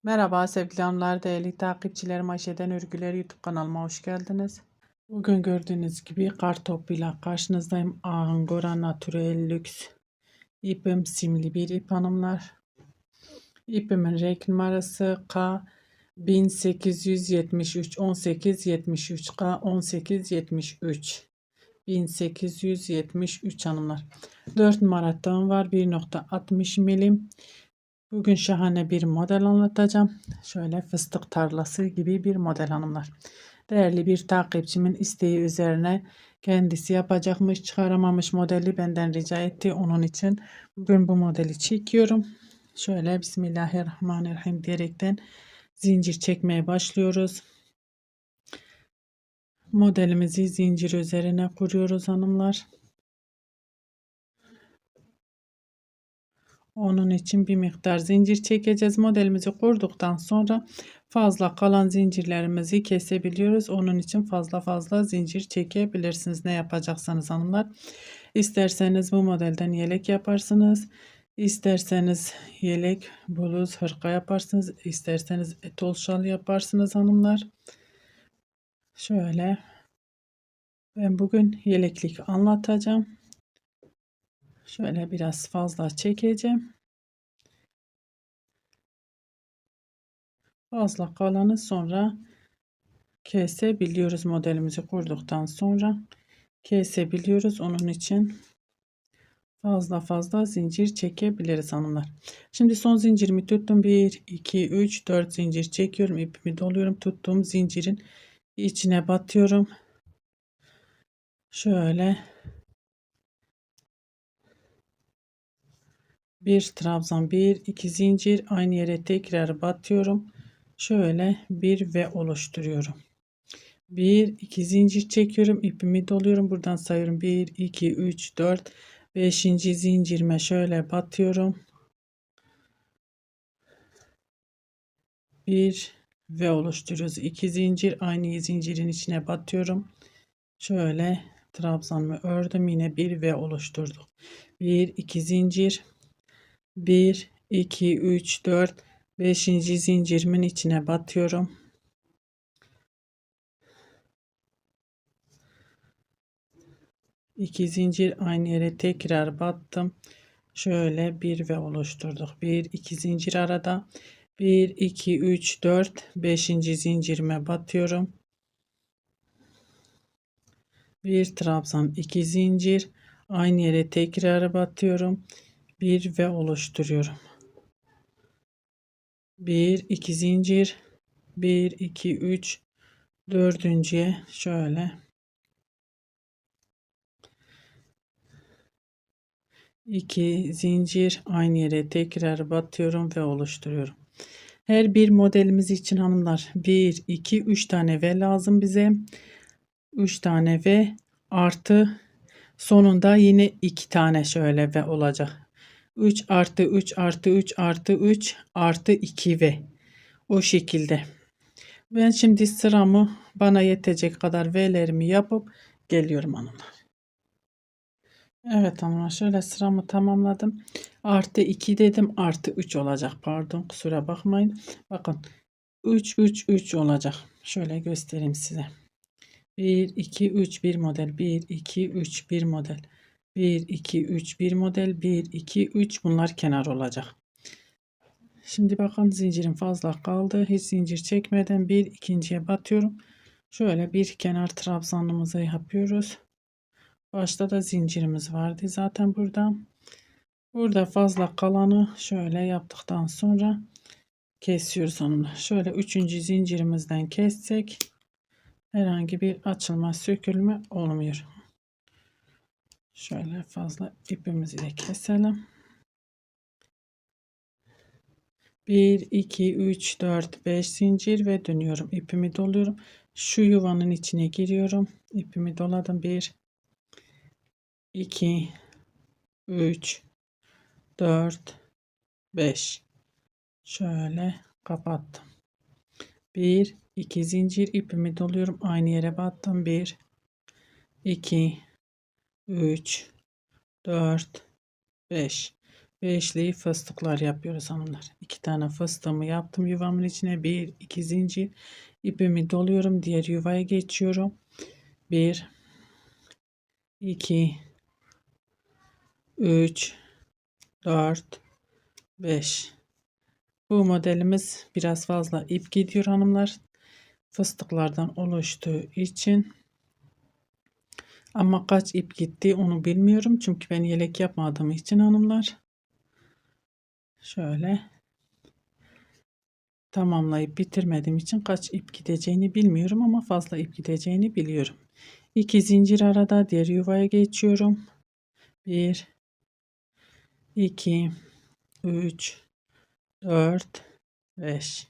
Merhaba sevgili hanımlar, değerli takipçilerim, Ayşe'den Örgüler YouTube kanalıma hoş geldiniz. Bugün gördüğünüz gibi kartopuyla karşınızdayım. Angora Natural Lux ipim simli bir ip hanımlar. İpimin renk numarası K 1873 1873 K 1873 1873 hanımlar. 4 numara tığım var, 1,60 milim. Bugün şahane bir model anlatacağım. Şöyle fıstık tarlası gibi bir model hanımlar. Değerli bir takipçimin isteği üzerine kendisi yapacakmış, çıkaramamış modeli benden rica etti. Onun için bugün bu modeli çekiyorum. Şöyle Bismillahirrahmanirrahim diyerekten zincir çekmeye başlıyoruz. Modelimizi zincir üzerine kuruyoruz hanımlar. Onun için bir miktar zincir çekeceğiz. Modelimizi kurduktan sonra fazla kalan zincirlerimizi kesebiliyoruz. Onun için fazla zincir çekebilirsiniz. Ne yapacaksanız hanımlar. İsterseniz bu modelden yelek yaparsınız. İsterseniz yelek, bluz, hırka yaparsınız. İsterseniz etol şal yaparsınız hanımlar. Şöyle ben bugün yeleklik anlatacağım. Şöyle biraz fazla çekeceğim. Fazla kalanı sonra kesebiliyoruz. Modelimizi kurduktan sonra kesebiliyoruz. Onun için fazla zincir çekebiliriz hanımlar. Şimdi son zincirimi tuttum. 1 2 3 4 zincir çekiyorum. İpimi doluyorum. Tuttuğum zincirin içine batıyorum. Şöyle bir trabzan, 1 2 zincir, aynı yere tekrar batıyorum. Şöyle bir V oluşturuyorum. 1 2 zincir çekiyorum, ipimi doluyorum, buradan sayıyorum. 1 2 3 4 5. zincirime şöyle batıyorum. Bir ve oluşturuyoruz. 2 zincir, aynı zincirin içine batıyorum. Şöyle trabzanımı ördüm, yine bir ve oluşturduk. 1 2 zincir, 1 2 3 4 5. zincirimin içine batıyorum. 2 zincir, aynı yere tekrar battım. Şöyle bir ve oluşturduk. 1 2 zincir arada. 1 2 3 4 5. zincirime batıyorum. Bir trabzan, 2 zincir, aynı yere tekrar batıyorum. Bir ve oluşturuyorum. 1 2 zincir, 1 2 3 dördüncüye şöyle 2 zincir, aynı yere tekrar batıyorum ve oluşturuyorum. Her bir modelimiz için hanımlar 1 2 3 tane V lazım bize. 3 tane V artı sonunda yine 2 tane şöyle V olacak. 3 artı 3 artı 3 artı 3 artı 2 V. O şekilde. Ben şimdi sıramı bana yetecek kadar V'lerimi yapıp geliyorum hanımlar. Evet hanımlar, şöyle sıramı tamamladım. Artı 2 dedim, artı 3 olacak. Pardon, kusura bakmayın. Bakın 3 3 3 olacak. Şöyle göstereyim size. 1 2 3 bir model, 1 2 3 bir model, 1 2 3 bir model, 1 2 3, bunlar kenar olacak. Şimdi bakın zincirim fazla kaldı. Hiç zincir çekmeden bir ikinciye batıyorum. Şöyle bir kenar trabzanımızı yapıyoruz. Başta da zincirimiz vardı zaten burada. Burada fazla kalanı şöyle yaptıktan sonra kesiyoruz onu. Şöyle 3. zincirimizden kessek herhangi bir açılma, sökülme olmuyor. Şöyle fazla ipimizi de keselim. 1 2 3 4 5 zincir ve dönüyorum. İpimi doluyorum. Şu yuvanın içine giriyorum. İpimi doladım. 1 2 3 4 5. Şöyle kapattım. 1 2 zincir, ipimi doluyorum. Aynı yere battım. 1 2 3 4 5. beşli fıstıklar yapıyoruz hanımlar. 2 tane fıstığımı yaptım yuvamın içine. 1 2 zincir ipimi doluyorum. Diğer yuvaya geçiyorum. 1 2 3 4 5. Bu modelimiz biraz fazla ip gidiyor hanımlar. Fıstıklardan oluştuğu için. Ama kaç ip gitti onu bilmiyorum. Çünkü ben yelek yapmadığım için hanımlar. Şöyle tamamlayıp bitirmediğim için kaç ip gideceğini bilmiyorum ama fazla ip gideceğini biliyorum. 2 zincir arada diğer yuvaya geçiyorum. 1 2 3 4 5.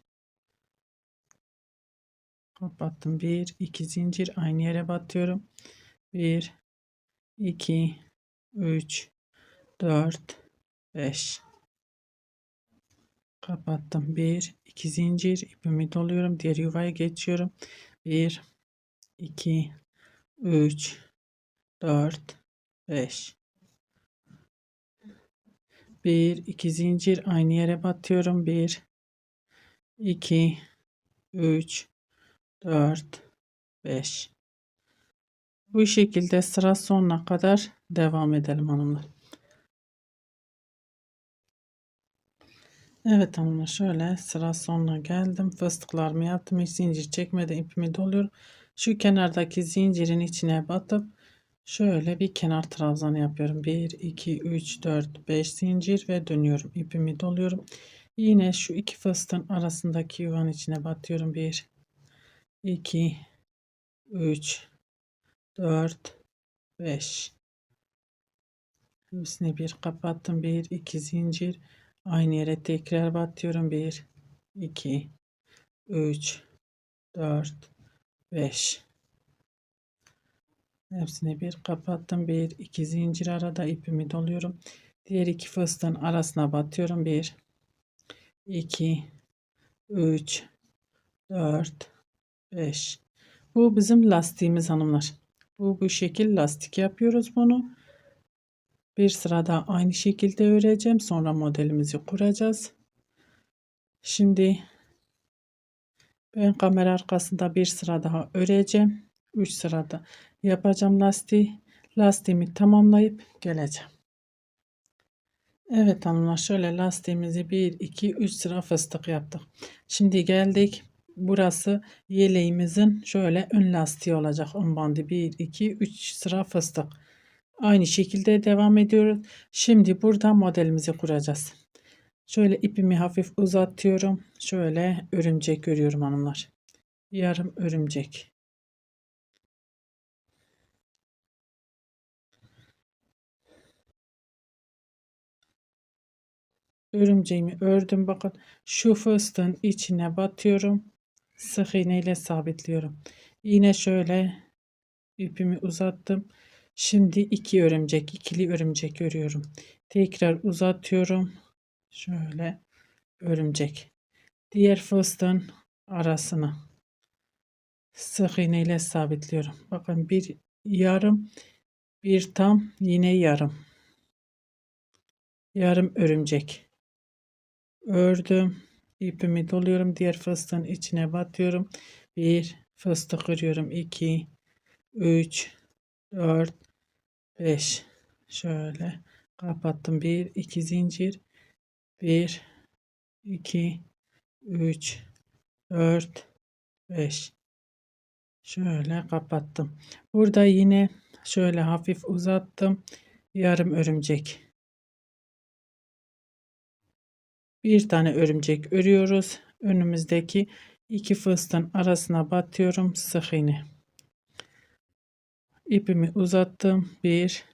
Kapattım. 1 2 zincir aynı yere batıyorum. 1 2 3 4 5. Kapattım. 1 2 zincir ipimi doluyorum. Diğer yuvaya geçiyorum. 1 2 3 4 5. 1 2 zincir aynı yere batıyorum. 1 2 3 4 5. Bu şekilde sıra sonuna kadar devam edelim hanımlar. Evet hanımlar, şöyle sıra sonuna geldim. Fıstıklarımı yaptım. Hiç zincir çekmeden ipimi doluyorum. Şu kenardaki zincirin içine batıp şöyle bir kenar trabzanı yapıyorum. 1 2 3 4 5 zincir ve dönüyorum. İpimi doluyorum. Yine şu iki fıstığın arasındaki yuvanın içine batıyorum. 1 2 3 4 5. Hepsini bir kapattım. 1 2 zincir aynı yere tekrar batıyorum. 1 2 3 4 5. Hepsini bir kapattım. 1 2 zincir arada ipimi doluyorum. Diğer iki fıstığın arasına batıyorum. 1 2 3 4 5. Bu bizim lastiğimiz hanımlar. Bu şekil lastik yapıyoruz bunu. Bir sırada aynı şekilde öreceğim. Sonra modelimizi kuracağız. Şimdi ben kamera arkasında bir sıra daha öreceğim. 3 sırada yapacağım lastiği. Lastiğimi tamamlayıp geleceğim. Evet hanımlar, şöyle lastiğimizi 1 2 3 sıra fıstık yaptık. Şimdi geldik. Burası yeleğimizin şöyle ön lastiği olacak. Ön bandı 1 2 3 sıra fıstık. Aynı şekilde devam ediyoruz. Şimdi burada modelimizi kuracağız. Şöyle ipimi hafif uzatıyorum. Şöyle örümcek örüyorum hanımlar. Yarım örümcek. Örümceğimi ördüm. Bakın şu fıstığın içine batıyorum. Sık iğne ile sabitliyorum. Yine şöyle ipimi uzattım. Şimdi ikili örümcek örüyorum. Tekrar uzatıyorum. Şöyle örümcek. Diğer fıstığın arasına sık iğne ile sabitliyorum. Bakın bir yarım, bir tam, yine yarım. Yarım örümcek ördüm. İpimi doluyorum. Diğer fıstığın içine batıyorum. Bir fıstık örüyorum. 2 3 4 5. Şöyle kapattım. 1 2 zincir. 1 2 3 4 5. Şöyle kapattım. Burada yine şöyle hafif uzattım. Yarım örümcek. Bir tane örümcek örüyoruz. Önümüzdeki iki fıstığın arasına batıyorum. Sık iğne. İpimi uzattım. Bir.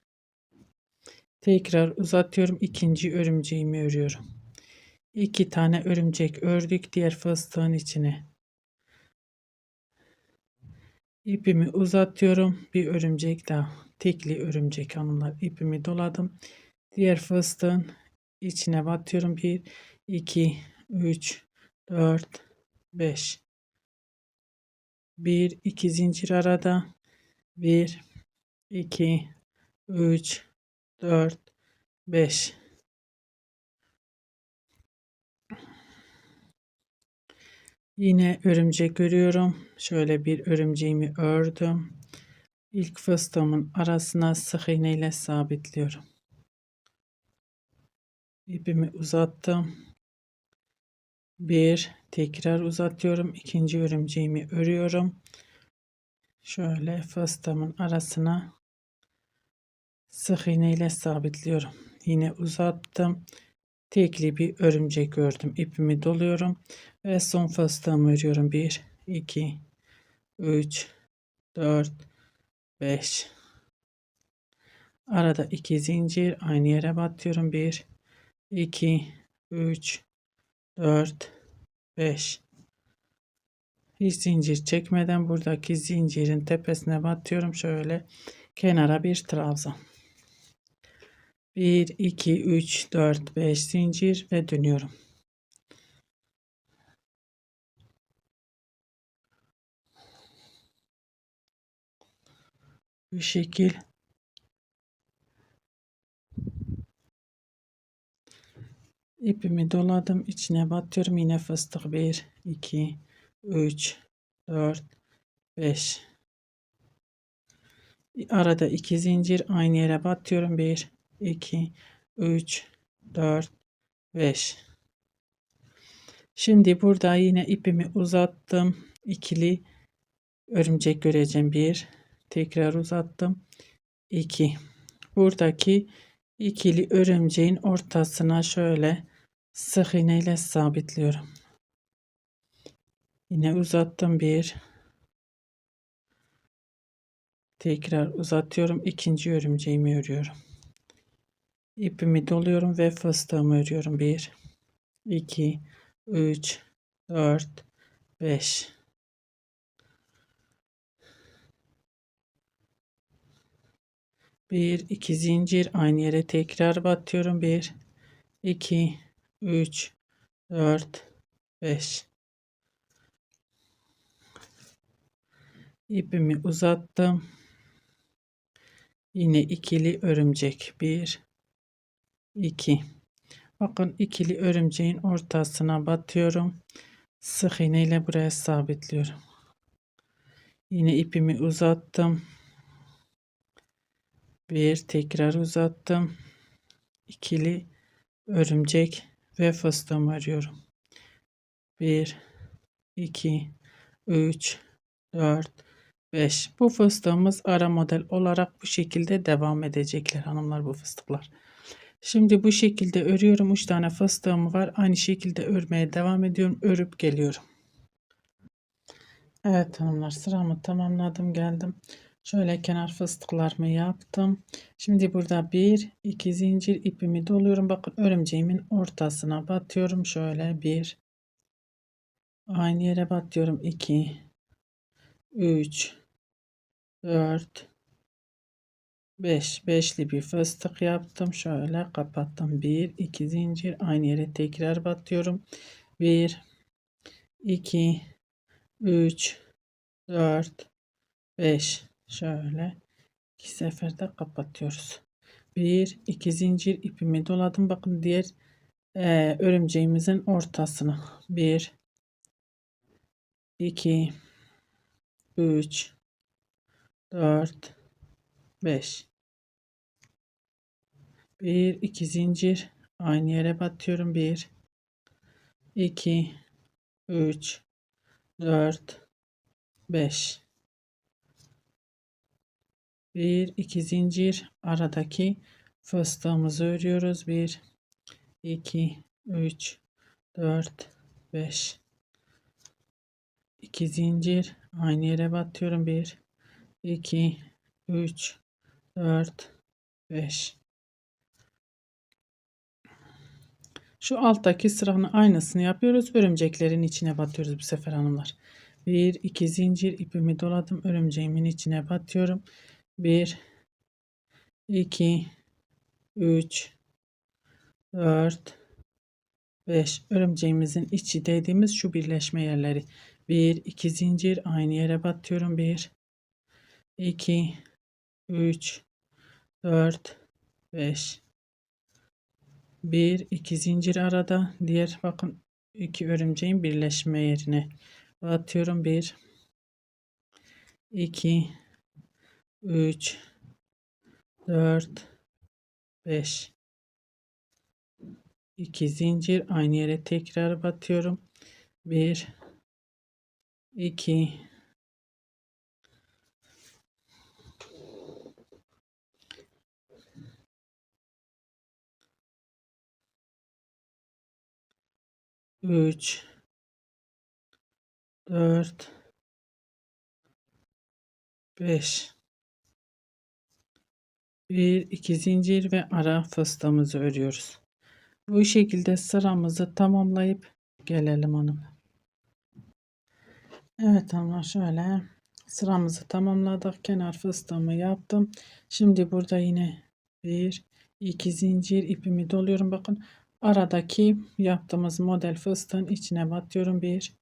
Tekrar uzatıyorum. İkinci örümceğimi örüyorum. 2 tane örümcek ördük diğer fıstığın içine. İpimi uzatıyorum. Bir örümcek daha. Tekli örümcek hanımlar. İpimi doladım. Diğer fıstığın içine batıyorum. 1 2 3 4 5. 1 2 zincir arada. 1 2 3 4 5. Yine örümcek örüyorum. Şöyle bir örümceğimi ördüm. İlk fıstığımın arasına sık iğne ile sabitliyorum. İpimi uzattım. Bir tekrar uzatıyorum. İkinci örümceğimi örüyorum. Şöyle fıstığımın arasına sık iğne ile sabitliyorum. Yine uzattım. Tekli bir örümcek ördüm. İpimi doluyorum ve son fıstığımı örüyorum. 1 2 3 4 5. Arada 2 zincir, aynı yere batıyorum. 1 2 3 4 5. Hiç zincir çekmeden buradaki zincirin tepesine batıyorum. Şöyle kenara bir trabzan. 1 2 3 4 5 zincir ve dönüyorum. Bu şekil ipimi doladım, içine batıyorum. Yine fıstık 1 2 3 4 5. Arada 2 zincir, aynı yere batıyorum. 1 2 3 4 5. Şimdi burada yine ipimi uzattım. İkili örümcek göreceğim. 1 tekrar uzattım. 2. Buradaki ikili örümceğin ortasına şöyle sık iğne ile sabitliyorum. Yine uzattım. 1 tekrar uzatıyorum. İkinci örümceğimi örüyorum. İpimi doluyorum ve fıstığımı örüyorum. 1 2 3 4 5. Bir iki zincir, aynı yere tekrar batıyorum. 1 2 3 4 5. İpimi uzattım. Yine ikili örümcek. 1 2. Bakın ikili örümceğin ortasına batıyorum. Sık iğne ile buraya sabitliyorum. Yine ipimi uzattım. Bir tekrar uzattım. İkili örümcek ve fıstığımı örüyorum. 1 2 3 4 5. Bu fıstığımız ara model olarak bu şekilde devam edecekler hanımlar, bu fıstıklar. Şimdi bu şekilde örüyorum. 3 tane fıstığım var. Aynı şekilde örmeye devam ediyorum. Örüp geliyorum. Evet hanımlar, sıramı tamamladım, geldim. Şöyle kenar fıstıklarımı yaptım. Şimdi burada 1 2 zincir ipimi doluyorum. Bakın örümceğimin ortasına batıyorum. Şöyle 1, aynı yere batıyorum. 2 3 4 5. Beşli bir fıstık yaptım. Şöyle kapattım. 1 2 zincir, aynı yere tekrar batıyorum. 1 2 3 4 5. Şöyle iki seferde kapatıyoruz. 1 2 zincir ipimi doladım. Bakın diğer örümceğimizin ortasına. 1 2 3 4 5. 1 2 zincir, aynı yere batıyorum. 1 2 3 4 5. 1 2 zincir, aradaki fıstığımızı örüyoruz. 1 2 3 4 5. 2 zincir, aynı yere batıyorum. 1 2 3 4 5. Şu alttaki sıranın aynısını yapıyoruz. Örümceklerin içine batıyoruz bu sefer hanımlar. 1 2 zincir ipimi doladım. Örümceğimin içine batıyorum. 1 2 3 4 5. Örümceğimizin içi dediğimiz şu birleşme yerleri. 1 2 zincir, aynı yere batıyorum. 1 2 3 4 5. 1 2 zincir arada, diğer bakın 2 örümceğin birleşme yerine batıyorum. 1 2 3 4 5 2 zincir, aynı yere tekrar batıyorum. 1 2 3 4 5 1 2 zincir ve ara fıstığımızı örüyoruz. Bu şekilde sıramızı tamamlayıp gelelim hanım. Evet hanımlar, şöyle sıramızı tamamladık. Kenar fıstığımı yaptım. Şimdi burada yine 1 2 zincir ipimi doluyorum. Bakın aradaki yaptığımız model fıstığın içine batıyorum. 1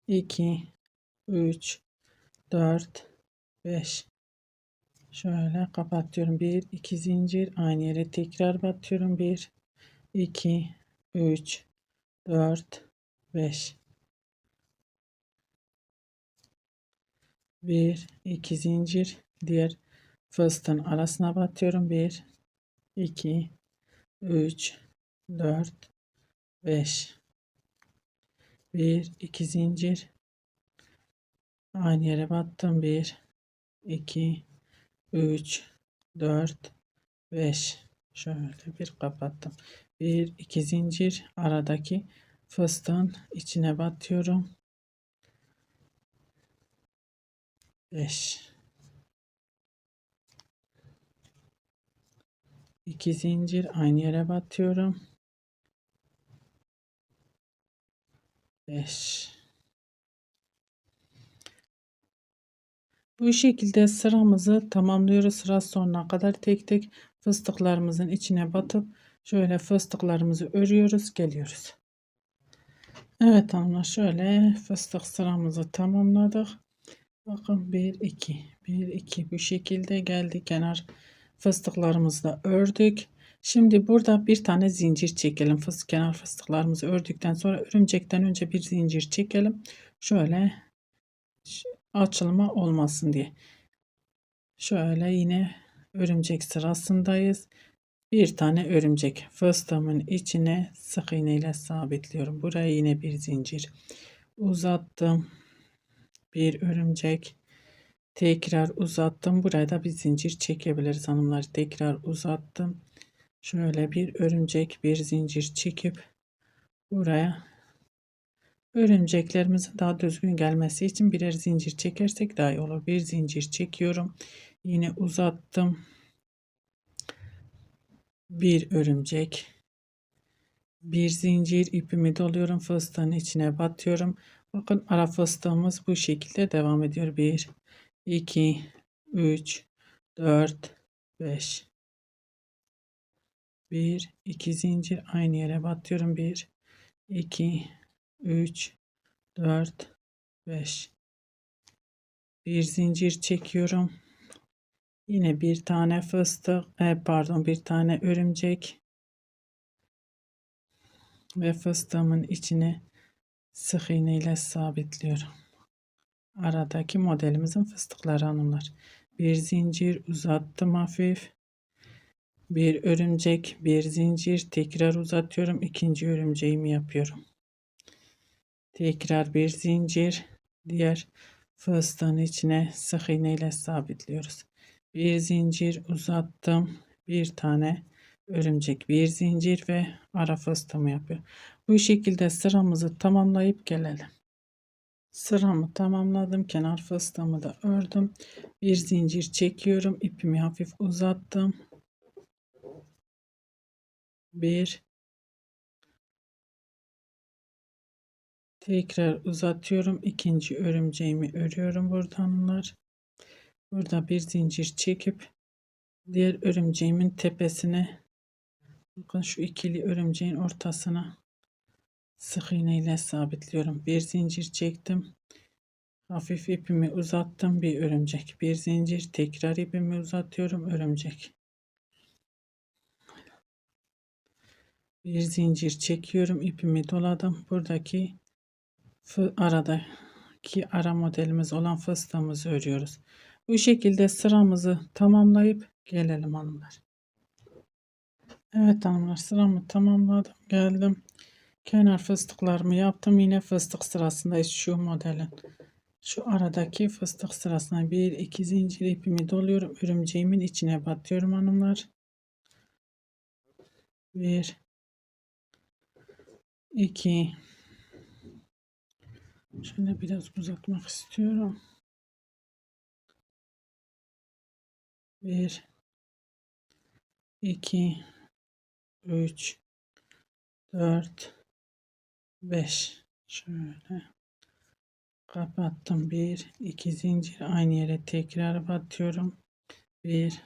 2 3 4 5 şöyle kapatıyorum. 1 2 zincir, aynı yere tekrar batıyorum. 1 2 3 4 5 1 2 zincir, diğer fıstığın arasına batıyorum. 1 2 3 4 5 1 2 zincir, aynı yere battım. 1 2 3 4 5 şöyle bir kapattım. 1 2 zincir, aradaki fıstığın içine batıyorum. 5 2 zincir, aynı yere batıyorum. 5 Bu şekilde sıramızı tamamlıyoruz. Sıra sonuna kadar tek tek fıstıklarımızın içine batıp şöyle fıstıklarımızı örüyoruz, geliyoruz. Evet hanımlar, şöyle fıstık sıramızı tamamladık. Bakın 1 2 1 2 bu şekilde geldi. Kenar fıstıklarımızı da ördük. Şimdi burada bir tane zincir çekelim. Kenar fıstıklarımızı ördükten sonra örümcekten önce bir zincir çekelim. Şöyle açılma olmasın diye. Şöyle yine örümcek sırasındayız. Bir tane örümcek fıstığımın içine sık iğne ile sabitliyorum. Buraya yine bir zincir uzattım. Bir örümcek, tekrar uzattım. Buraya da bir zincir çekebiliriz hanımlar. Tekrar uzattım. Şöyle bir örümcek, bir zincir çekip buraya örümceklerimizin daha düzgün gelmesi için birer zincir çekersek daha iyi olur. Bir zincir çekiyorum. Yine uzattım. Bir örümcek, bir zincir, ipimi doluyorum, fıstığın içine batıyorum. Bakın ara fıstığımız bu şekilde devam ediyor. 1 2 3 4 5 1 2 zincir, aynı yere batıyorum. 1 2 3 4 5 bir zincir çekiyorum. Yine bir tane fıstık, bir tane örümcek ve fıstığımın içine sık iğne ile sabitliyorum. Aradaki modelimizin fıstıkları hanımlar. Bir zincir uzattım hafif. Bir örümcek, bir zincir, tekrar uzatıyorum. İkinci örümceğimi yapıyorum. Tekrar bir zincir, diğer fıstığın içine sık iğne ile sabitliyoruz. Bir zincir uzattım. Bir tane örümcek, bir zincir ve ara fıstığımı yapıyorum. Bu şekilde sıramızı tamamlayıp gelelim. Sıramı tamamladım. Kenar fıstığımı da ördüm. Bir zincir çekiyorum. İpimi hafif uzattım. Bir, tekrar uzatıyorum. İkinci örümceğimi örüyorum burada hanımlar. Burada bir zincir çekip diğer örümceğimin tepesine, bakın şu ikili örümceğin ortasına sık iğne ile sabitliyorum. Bir zincir çektim. Hafif ipimi uzattım. Bir örümcek, bir zincir, tekrar ipimi uzatıyorum. Örümcek. Bir zincir çekiyorum. İpimi doladım. Buradaki aradaki ara modelimiz olan fıstığımızı örüyoruz. Bu şekilde sıramızı tamamlayıp gelelim hanımlar. Evet hanımlar, sıramı tamamladım. Geldim. Kenar fıstıklarımı yaptım. Yine fıstık sırasındayız. Şu modelin. Şu aradaki fıstık sırasına bir iki zincir ipimi doluyorum. Örümceğimin içine batıyorum hanımlar. Bir, iki. Şöyle biraz uzatmak istiyorum. Bir, iki, üç, dört, beş. Şöyle kapattım. Bir, iki zincir aynı yere tekrar batıyorum. Bir,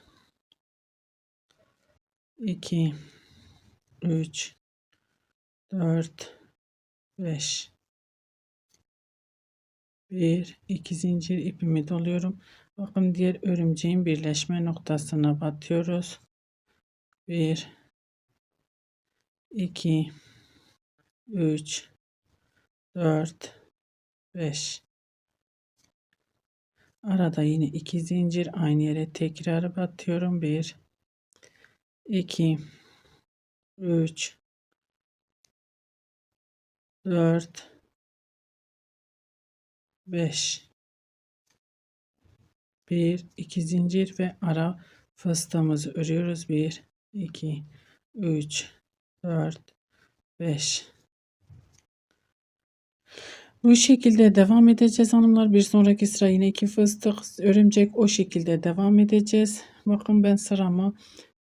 iki, üç, dört, beş. Bir, iki zincir ipimi doluyorum. Bakın diğer örümceğin birleşme noktasına batıyoruz. Bir, iki, üç, dört, beş. Arada yine iki zincir aynı yere tekrar batıyorum. Bir, iki, üç, dört, beş. Bir, iki zincir ve ara fıstığımızı örüyoruz. Bir, iki, üç, dört, beş. Bu şekilde devam edeceğiz hanımlar. Bir sonraki sıra yine iki fıstık örümcek, o şekilde devam edeceğiz. Bakın ben sıramı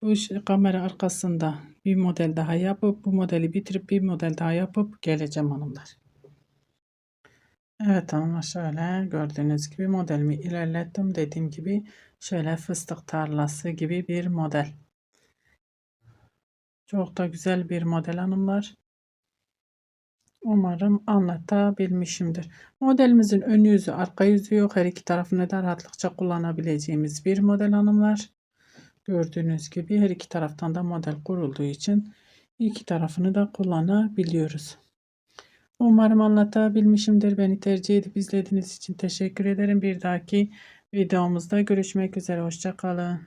bu kamera arkasında bir model daha yapıp bu modeli bitirip bir model daha yapıp geleceğim hanımlar. Evet hanımlar, şöyle gördüğünüz gibi modelimi ilerlettim. Dediğim gibi şöyle fıstık tarlası gibi bir model. Çok da güzel bir model hanımlar. Umarım anlatabilmişimdir. Modelimizin ön yüzü, arka yüzü yok. Her iki tarafını da rahatlıkça kullanabileceğimiz bir model hanımlar. Gördüğünüz gibi her iki taraftan da model kurulduğu için iki tarafını da kullanabiliyoruz. Umarım anlatabilmişimdir. Beni tercih edip izlediğiniz için teşekkür ederim. Bir dahaki videomuzda görüşmek üzere. Hoşça kalın.